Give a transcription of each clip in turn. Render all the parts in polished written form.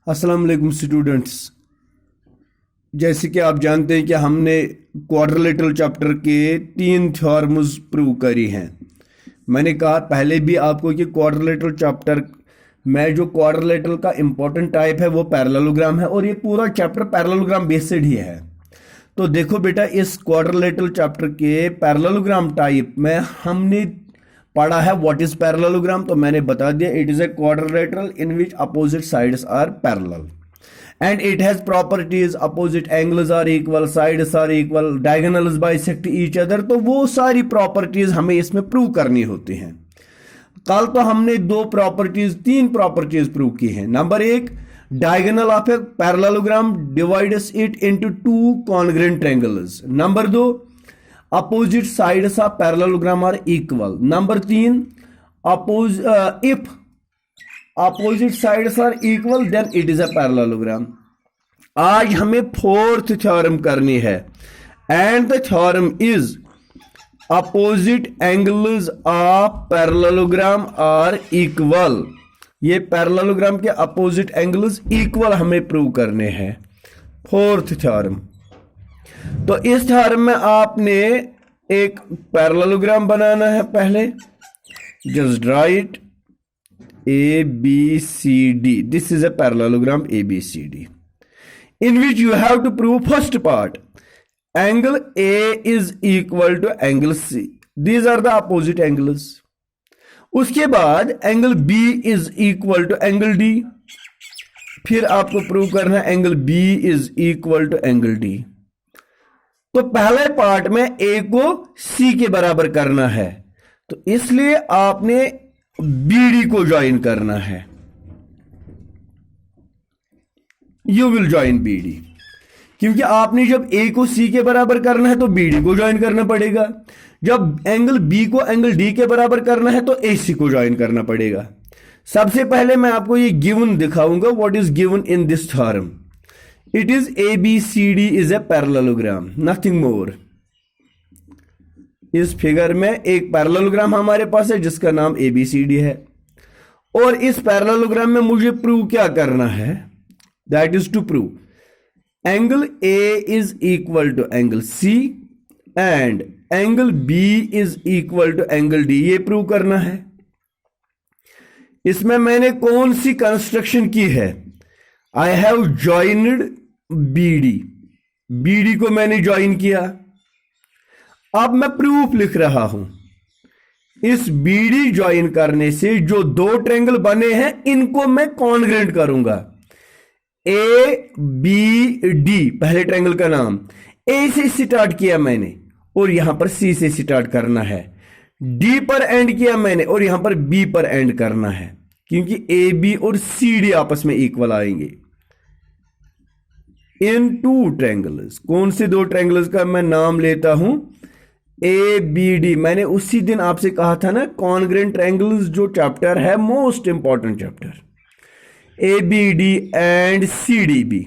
अस्सलाम वालेकुम स्टूडेंट्स। जैसे कि आप जानते हैं कि हमने क्वाड्रिलेटरल चैप्टर के 3 थ्योरम्स प्रूव करी हैं। मैंने कहा पहले भी आपको कि क्वाड्रिलेटरल चैप्टर में जो क्वाड्रिलेटरल का इंपॉर्टेंट टाइप है वो पैरेललोग्राम है और ये पूरा चैप्टर पैरेललोग्राम बेस्ड ही है। तो देखो बेटा, इस क्वाड्रिलेटरल चैप्टर के पैरेललोग्राम टाइप में हमने पढ़ा है व्हाट इज पैरेललोग्राम। तो मैंने बता दिया, it is a quadrilateral in which opposite sides are parallel and it has properties opposite angles are equal, sides are equal, diagonals bisect each other। तो वो सारी प्रॉपर्टीज हमें इसमें प्रूव करनी होती हैं। कल तो हमने तीन प्रॉपर्टीज प्रूव की हैं। Number 1, diagonal of a parallelogram divides it into 2 congruent triangles. Number 2, opposite sides of parallelogram are equal. Number 3, if opposite sides are equal then it is a parallelogram। आज हमें 4th थ्योरम करनी है and the theorem is opposite angles of parallelogram are equal। ये parallelogram के opposite angles equal हमें prove करने हैं। 4th theorem. तो इस थ्योरम में आपने एक पैरेललोग्राम बनाना है। पहले just right A B C D। This is a parallelogram A B C D in which you have to prove first part, angle A is equal to angle C। These are the opposite angles। उसके बाद angle B is equal to angle D। फिर आपको prove करना है angle B is equal to angle D। तो पहले part में A को C के बराबर करना है, तो इसलिए आपने BD को ज्वाइन करना है। यू विल ज्वाइन BD, क्योंकि आपने जब A को C के बराबर करना है तो BD को ज्वाइन करना पड़ेगा। जब एंगल B को एंगल D के बराबर करना है तो AC को ज्वाइन करना पड़ेगा। सबसे पहले मैं आपको ये गिवन दिखाऊंगा। What is given in this theorem? It is ABCD is a parallelogram, nothing more. इस फिगर में एक पैरेललोग्राम हमारे पास है जिसका नाम ABCD है, और इस पैरेललोग्राम में मुझे प्रूव क्या करना है? That is to prove angle A is equal to angle C and angle B is equal to angle D। ये प्रूव करना है। इसमें मैंने कौन सी कंस्ट्रक्शन की है? आई हैव ज्वाइंड BD को मैंने ज्वाइन किया। अब मैं प्रूफ लिख रहा हूं। इस BD ज्वाइन करने से जो 2 ट्रायंगल बने हैं इनको मैं कॉन्ग्रुएंट करूंगा। ABD पहले ट्रायंगल का नाम। A से स्टार्ट किया मैंने और यहां पर C से स्टार्ट करना है। D पर एंड किया मैंने और यहां पर B पर एंड करना है, क्योंकि AB और CD आपस में इक्वल आएंगे। इन 2 ट्रायंगल्स, कौन से 2 ट्रायंगल्स का मैं नाम लेता हूं? ABD। मैंने उसी दिन आपसे कहा था ना, कॉन्ग्रुएंट ट्रायंगल्स जो चैप्टर है most important chapter. ABD and CDB,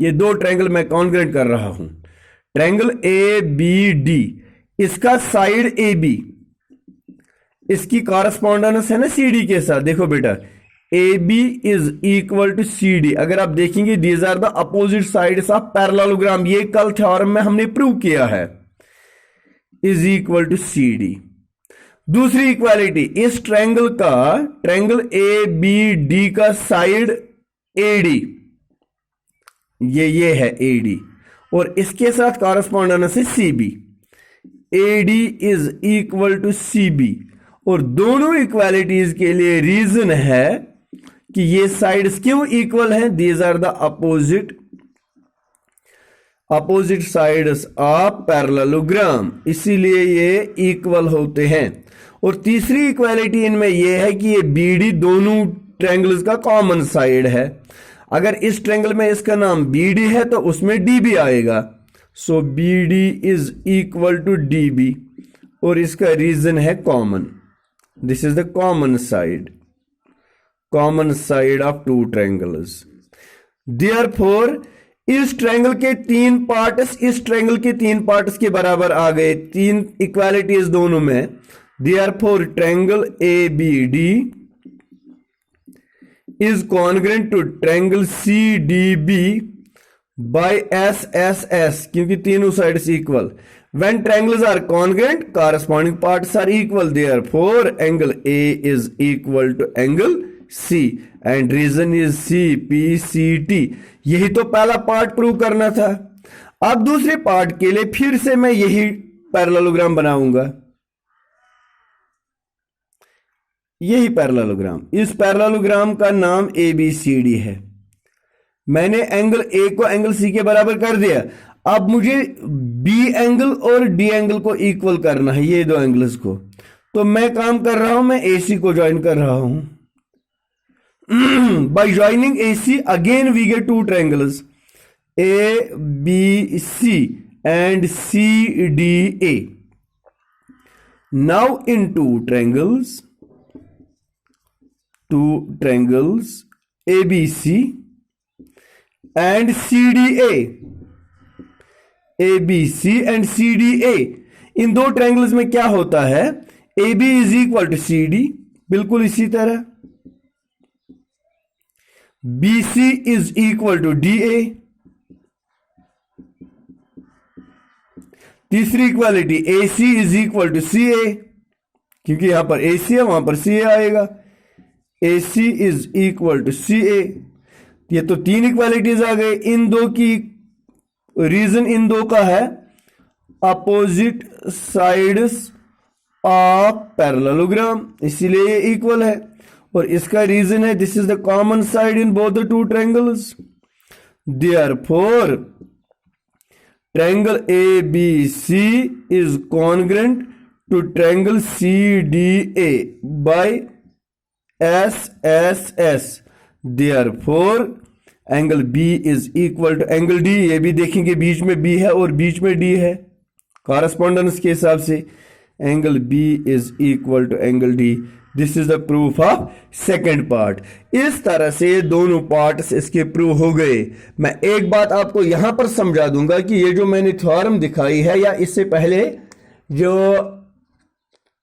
ये 2 ट्रायंगल मैं कॉन्ग्रुएंट कर रहा हूं। ट्रायंगल ABD, इसका साइड AB, इसकी कॉरस्पॉन्डेंस है ना CD के साथ। देखो बेटा, AB is equal to CD। अगर आप देखेंगे these are the opposite sides of parallelogram. ये कल थ्योरम में हमने प्रूव किया है। Is equal to CD। दूसरी इक्वालिटी, इस ट्रायंगल का, ट्रायंगल ABD का साइड AD, ये है AD, और इसके साथ कॉरस्पॉन्डेंस है CB। AD is equal to CB। और दोनों इक्वालिटीज के लिए रीजन है कि ये साइड्स क्यों इक्वल हैं? These are the opposite sides of parallelogram, इसीलिए ये इक्वल होते हैं। और तीसरी इक्वालिटी इनमें ये है कि ये BD दोनों ट्रायंगल्स का कॉमन साइड है। अगर इस ट्रायंगल में इसका नाम BD है तो उसमें DB आएगा। So BD is equal to DB, और इसका रीजन है common. This is the common side of 2 triangles. Therefore इस ट्रायंगल के 3 पार्ट्स इस ट्रायंगल के 3 पार्ट्स के बराबर आ गए। 3 इक्वालिटीज दोनों में। Therefore triangle ABD is congruent to triangle CDB by SSS, क्योंकि तीनों sides equal. When triangles are congruent, corresponding parts are equal. Therefore, angle A is equal to angle C and reason is CPCT. यही तो पहला part prove करना था. अब दूसरे part के लिए फिर से मैं यही पैरेललोग्राम बनाऊंगा. यही पैरेललोग्राम, इस पैरेललोग्राम का नाम ABCD है. मैंने एंगल A को एंगल C के बराबर कर दिया. अब मुझे B एंगल और D एंगल को इक्वल करना है, ये दो एंगल्स को. तो मैं काम कर रहा हूं, मैं AC को ज्वाइन कर रहा हूं. By joining AC again we get two triangles ABC and CDA. Now in two triangles ABC and CDA, ABC and CDA, इन दो ट्रायंगल्स में क्या होता है, AB is equal to CD, बिल्कुल इसी तरह. BC is equal to DA. तीसरी equality AC is equal to CA, क्योंकि यहां पर AC है वहां पर CA आएगा. AC is equal to CA. ये तो तीन इक्वालिटीज आ गए. इन दो की रीजन इन दो का है अपोजिट साइड्स ऑफ पैरेललोग्राम, इसीलिए ये इक्वल है. और इसका रीजन है this is the common side in both the two triangles. Therefore triangle ABC is congruent to triangle CDA by SSS. Therefore angle B is equal to angle D. ये भी देखेंगे बीच में B है और बीच में D है, correspondence के हिसाब से. Angle B is equal to angle D. This is the proof of second part. इस तरह से दोनों पार्ट्स इसके प्रूव हो गए. मैं एक बात आपको यहां पर समझा दूंगा कि ये जो मैंने थ्योरम दिखाई है, या इससे पहले जो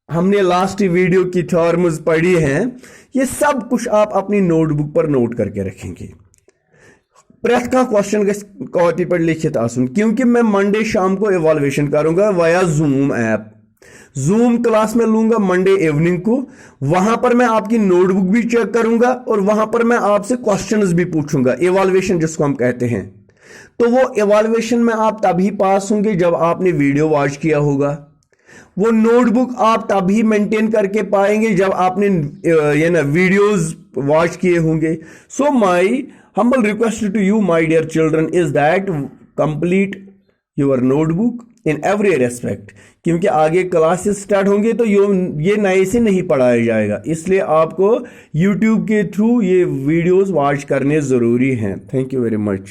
हमने लास्ट वीडियो की थ्योरम्स पढ़ी हैं, ये सब कुछ आप अपनी नोटबुक पर नोट करके रखेंगे. प्रेथ का क्वेश्चन कॉपी पर लिखित आसन, क्योंकि मैं मंडे शाम को इवॉल्वेशन करूंगा via zoom app. Zoom class में लूंगा मंडे इवनिंग को. वहां पर मैं आपकी नोटबुक भी चेक करूंगा और वहां पर मैं आपसे क्वेश्चंस भी पूछूंगा, इवॉल्वेशन जिसको हम कहते हैं. तो वो इवॉल्वेशन में आप तभी पास होंगे जब आपने वीडियो वॉच किया होगा. वो नोटबुक आप तभी मेंटेन करके पाएंगे जब आपने ये ना वीडियोस वॉच किए होंगे. So my humble request to you, my dear children, is that complete your notebook in every respect. क्योंकि आगे क्लासेस स्टार्ट होंगे तो ये नए से नहीं पढ़ाया जाएगा, इसलिए आपको YouTube के थ्रू ये वीडियोस वॉच करने जरूरी हैं. Thank you very much.